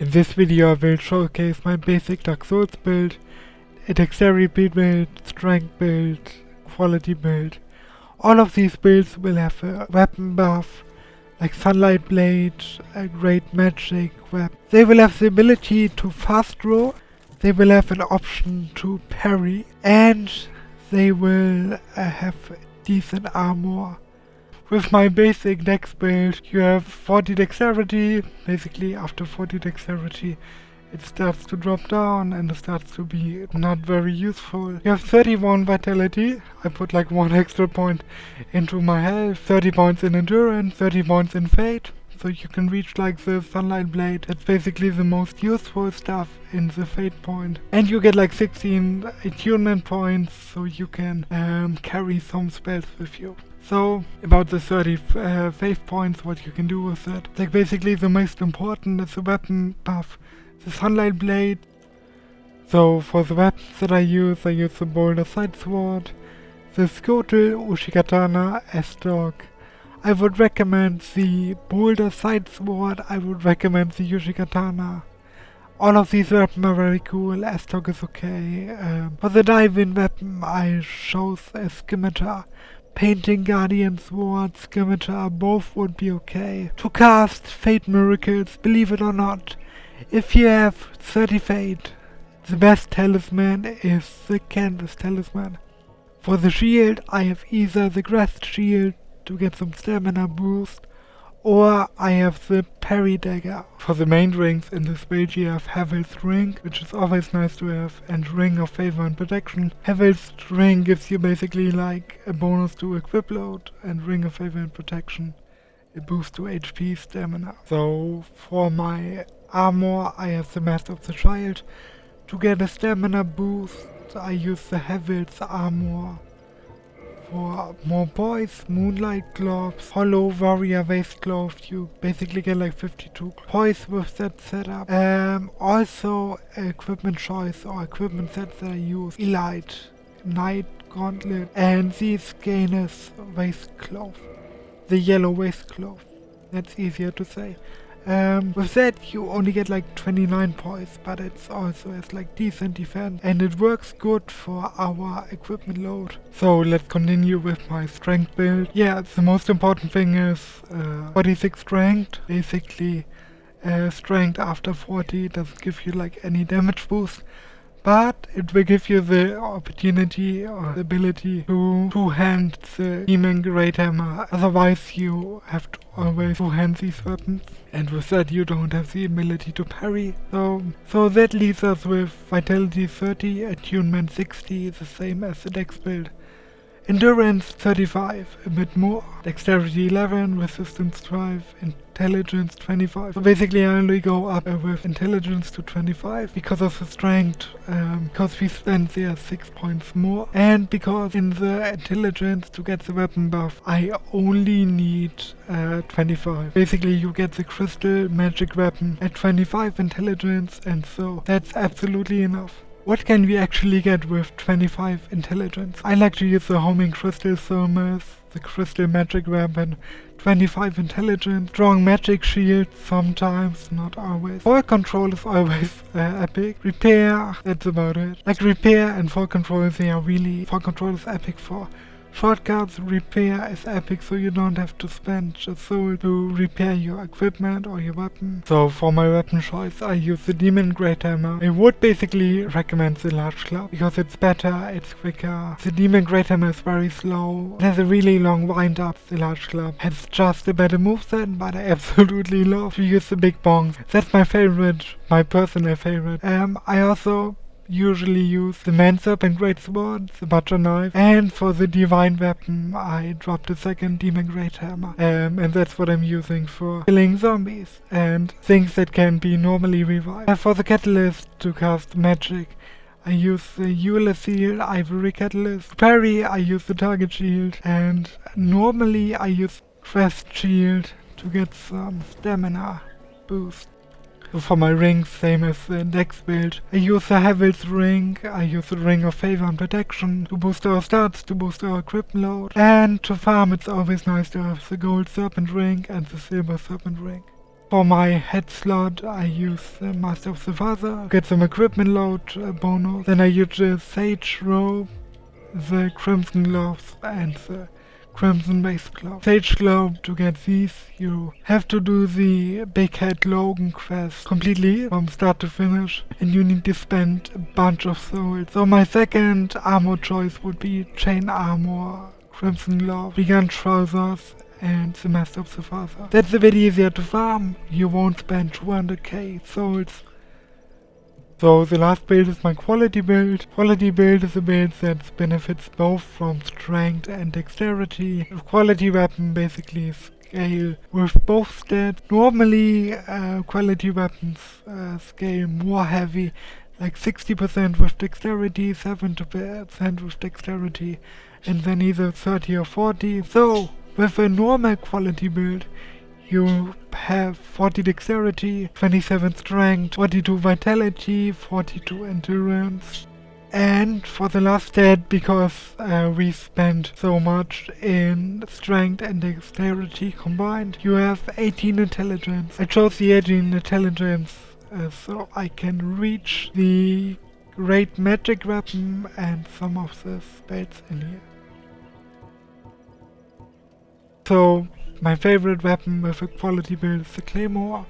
In this video I will showcase my basic Dark Souls build, a Dexterity build, Strength build, Quality build. All of these builds will have a weapon buff, like Sunlight Blade, a great magic weapon. They will have the ability to fast draw, they will have an option to parry, and they will have decent armor. With my basic dex build, you have 40 dexterity. Basically, after 40 dexterity, it starts to drop down and it starts to be not very useful. You have 31 vitality. I put like 1 extra point into my health. 30 points in endurance, 30 points in fate. So you can reach like the Sunlight Blade. That's basically the most useful stuff in the fate point. And you get like 16 attunement points, so you can carry some spells with you. So, about the 30 fate points, what you can do with it. Like basically the most important is the weapon buff, the Sunlight Blade. So for the weapons that I use the Boulder Side Sword, the Skotel Ushikatana S-Dog. I would recommend the Boulder Side Sword, I would recommend the Ushikatana. All of these weapons are very cool, S-Dog is okay. For the dive-in weapon I chose a Scimitar. Painting Guardian Sword, Scimitar, both would be okay. To cast Fate Miracles, believe it or not, if you have 30 Fate, the best talisman is the Canvas Talisman. For the shield, I have either the Crest Shield to get some stamina boost, or I have the Parry Dagger. For the main rings in this build you have Havel's Ring, which is always nice to have, and Ring of Favor and Protection. Havel's Ring gives you basically like a bonus to equip load, and Ring of Favor and Protection a boost to HP stamina. So for my armor I have the Master of the Child. To get a stamina boost I use the Havel's Armor. For more poise, Moonlight Gloves, Hollow Warrior Waist Glove, you basically get like 52 poise with that setup. Also equipment choice or equipment sets that I use, Elite, Knight Gauntlet, and the Scanus Waist Glove, the yellow waist glove, that's easier to say. With that you only get like 29 points, but it's also has like decent defense and it works good for our equipment load. So let's continue with my strength build. Yeah, the most important thing is 46 strength. Basically strength after 40 doesn't give you like any damage boost, but it will give you the opportunity or the ability to two-hand the Demon Great Hammer. Otherwise you have to always two-hand these weapons, and with that you don't have the ability to parry. So that leaves us with Vitality 30, Attunement 60, the same as the Dex build. Endurance 35, a bit more. Dexterity 11, Resistance 12, Intelligence 25. So basically I only go up with Intelligence to 25 because of the strength, because we spent there 6 points more, and because in the Intelligence to get the weapon buff I only need 25. Basically you get the Crystal Magic Weapon at 25 Intelligence, and so that's absolutely enough. What can we actually get with 25 intelligence? I like to use the Homing Crystal Thermos, the Crystal Magic Weapon, 25 intelligence, Strong Magic Shield sometimes, not always. Fall Control is always epic. Repair, that's about it. Like Repair and Fall Control, they are really... Fall Control is epic for shortcuts, Repair is epic so you don't have to spend a soul to repair your equipment or your weapon. So for my weapon choice I use the Demon Great Hammer. I would basically recommend the Large Club because it's better, it's quicker. The Demon Great Hammer is very slow, it has a really long wind up. The Large Club has just a better moveset, but I absolutely love to use the Big Bong. That's my favorite, my personal favorite. I also usually use the Man Serpent Great Sword, the Butcher Knife, and for the Divine Weapon I dropped the second Demon Great Hammer, and that's what I'm using for killing zombies and things that can be normally revived. For the Catalyst to cast magic I use the Ulysses Ivory Catalyst. To parry I use the Target Shield, and normally I use Crest Shield to get some stamina boost. So for my rings, same as the Dex build, I use the Havel's Ring, I use the Ring of Favor and Protection to boost our stats, to boost our equip load, and to farm it's always nice to have the Gold Serpent Ring and the Silver Serpent Ring. For my head slot, I use the Master of the Father, get some equipment load bonus. Then I use the Sage Robe, the Crimson Gloves, and the Crimson Waist Glove. Sage Globe, to get these, you have to do the Big Head Logan quest completely from start to finish, and you need to spend a bunch of souls. So my second armor choice would be Chain Armor, Crimson Glove, Vegan Trousers, and the Master of the Father. That's a bit easier to farm. You won't spend 200k souls. So the last build is my Quality Build. Quality Build is a build that benefits both from strength and dexterity. A quality weapon basically scale with both stats. Normally quality weapons scale more heavy, like 60% with dexterity, 70% with dexterity, and then either 30 or 40. So with a normal quality build, you have 40 dexterity, 27 strength, 42 vitality, 42 endurance. And for the last stat, because we spent so much in strength and dexterity combined, you have 18 intelligence. I chose the 18 intelligence so I can reach the great magic weapon and some of the spells in here. So my favorite weapon with a quality build is the Claymore.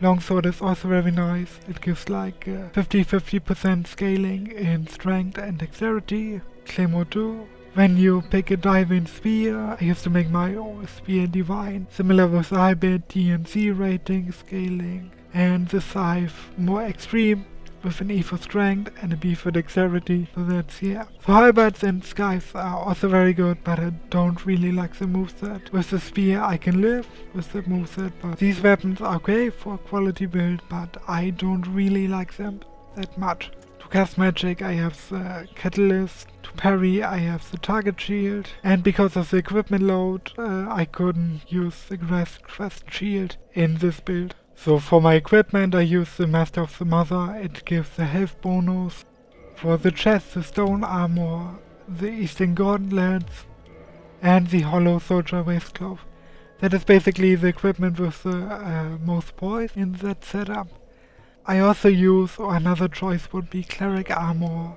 Longsword is also very nice. It gives like 50% scaling in strength and dexterity. Claymore 2. When you pick a diving spear, I used to make my spear divine. Similar with the high build DNC rating, scaling. And the scythe more extreme, with an E for strength and a B for dexterity, so that's yeah. So halberds and scythes are also very good, but I don't really like the moveset. With the spear I can live with the moveset, but these weapons are okay for quality build, but I don't really like them that much. To cast magic I have the catalyst, to parry I have the target shield, and because of the equipment load I couldn't use the quest shield in this build. So for my equipment I use the Master of the Mother, it gives the health bonus. For the chest, the stone armor, the Eastern gauntlets, and the hollow soldier waist glove. That is basically the equipment with the most points in that setup. I also use, or another choice would be cleric armor,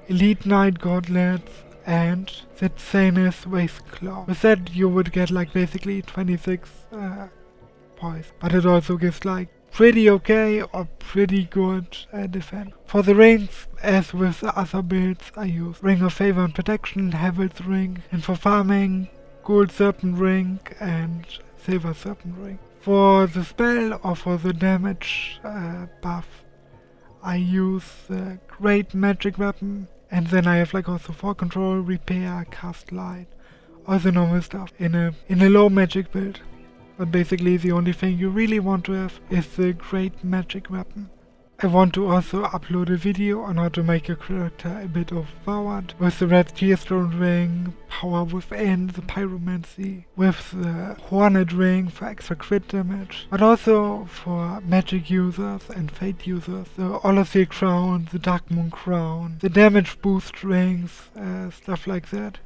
elite knight gauntlets, and the Zanus waist glove. With that you would get like basically 26 points, but it also gives like pretty okay or pretty good defense. For the rings, as with the other builds, I use Ring of Favor and Protection, Heaven's Ring, and for farming, Gold Serpent Ring and Silver Serpent Ring. For the spell or for the damage buff, I use the Great Magic Weapon, and then I have like also for control, repair, cast light, all the normal stuff in a low magic build. But basically the only thing you really want to have is the Great Magic Weapon. I want to also upload a video on how to make your character a bit overpowered, with the Red Tearstone Ring, Power Within, the Pyromancy, with the Hornet Ring for extra crit damage, but also for magic users and fate users, the Olosir Crown, the Dark Moon Crown, the damage boost rings, stuff like that.